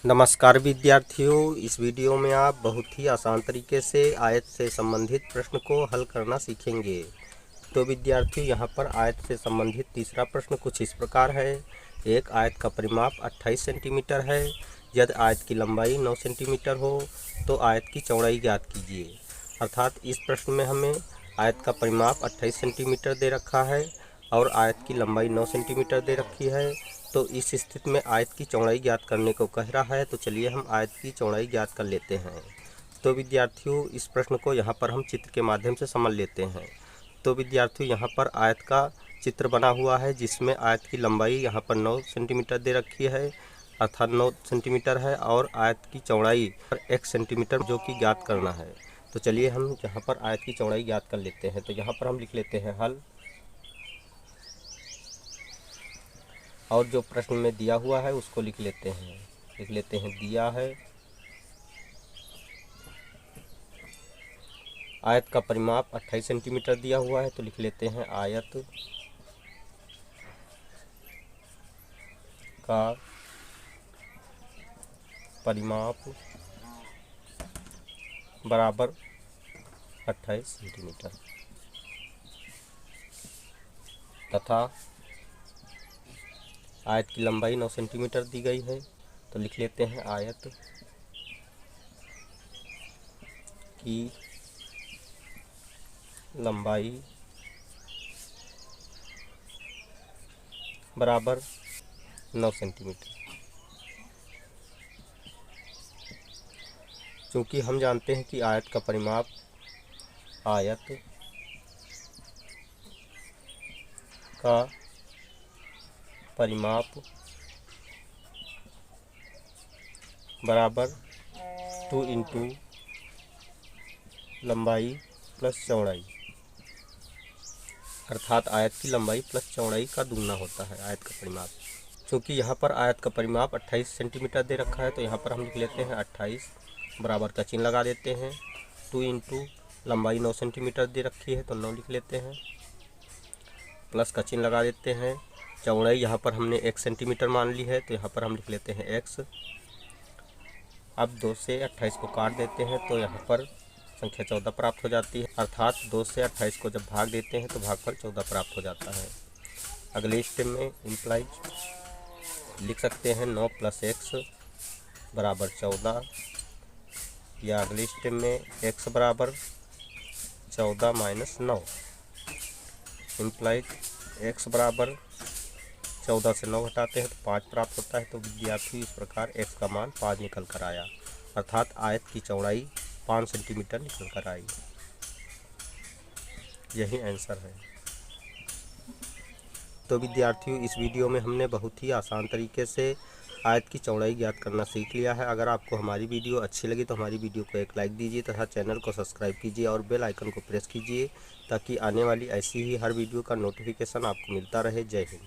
नमस्कार विद्यार्थियों, इस वीडियो में आप बहुत ही आसान तरीके से आयत से संबंधित प्रश्न को हल करना सीखेंगे। तो विद्यार्थियों, यहाँ पर आयत से संबंधित तीसरा प्रश्न कुछ इस प्रकार है। एक आयत का परिमाप 28 सेंटीमीटर है। यदि आयत की लंबाई 9 सेंटीमीटर हो तो आयत की चौड़ाई ज्ञात कीजिए। अर्थात इस प्रश्न में हमें आयत का परिमाप 28 सेंटीमीटर दे रखा है और आयत की लंबाई 9 सेंटीमीटर दे रखी है। तो इस स्थिति में आयत की चौड़ाई ज्ञात करने को कह रहा है, तो चलिए हम आयत की चौड़ाई ज्ञात कर लेते हैं। तो विद्यार्थियों, इस प्रश्न को यहाँ पर हम चित्र के माध्यम से समझ लेते हैं। तो विद्यार्थियों, यहाँ पर आयत का चित्र बना हुआ है जिसमें आयत की लंबाई यहाँ पर 9 सेंटीमीटर दे रखी है, अर्थात 9 सेंटीमीटर है, और आयत की चौड़ाई 1 सेंटीमीटर जो कि ज्ञात करना है। तो चलिए हम यहाँ पर आयत की चौड़ाई ज्ञात कर लेते हैं। तो यहाँ पर हम लिख लेते हैं हल, और जो प्रश्न में दिया हुआ है उसको लिख लेते हैं। दिया है आयत का परिमाप 28 सेंटीमीटर दिया हुआ है, तो लिख लेते हैं आयत का परिमाप बराबर 28 सेंटीमीटर तथा आयत की लंबाई 9 सेंटीमीटर दी गई है। तो लिख लेते हैं आयत की लंबाई बराबर 9 सेंटीमीटर। क्योंकि हम जानते हैं कि आयत का परिमाप बराबर 2 इंटू लंबाई प्लस चौड़ाई, अर्थात आयत की लंबाई प्लस चौड़ाई का दुगना होता है आयत का परिमाप। क्योंकि यहाँ पर आयत का परिमाप 28 सेंटीमीटर दे रखा है, तो यहाँ पर हम लिख लेते हैं 28 बराबर का चिन्ह लगा देते हैं। 2 इंटू लंबाई 9 सेंटीमीटर दे रखी है, तो 9 लिख लेते हैं, प्लस का चिन्ह लगा देते हैं। चौड़ाई यहाँ पर हमने 1 सेंटीमीटर मान ली है, तो यहाँ पर हम लिख लेते हैं x। अब 2 से 28 को काट देते हैं तो यहाँ पर संख्या 14 प्राप्त हो जाती है, अर्थात 2 से 28 को जब भाग देते हैं तो भागफल 14 प्राप्त हो जाता है। अगले स्टेप में इम्प्लाइज लिख सकते हैं 9 प्लस x बराबर 14, या अगले स्टेप में x बराबर 14 माइनस 9, इम्प्लाइज x बराबर 14 से 9 घटाते हैं तो 5 प्राप्त होता है। तो विद्यार्थी इस प्रकार x का मान 5 निकल कर आया, अर्थात आयत की चौड़ाई 5 सेंटीमीटर निकल कर आई। यही आंसर है। तो विद्यार्थियों, इस वीडियो में हमने बहुत ही आसान तरीके से आयत की चौड़ाई ज्ञात करना सीख लिया है। अगर आपको हमारी वीडियो अच्छी लगी तो हमारी वीडियो को एक लाइक दीजिए तथा चैनल को सब्सक्राइब कीजिए और बेल आइकन को प्रेस कीजिए, ताकि आने वाली ऐसी ही हर वीडियो का नोटिफिकेशन आपको मिलता रहे। जय हिंद।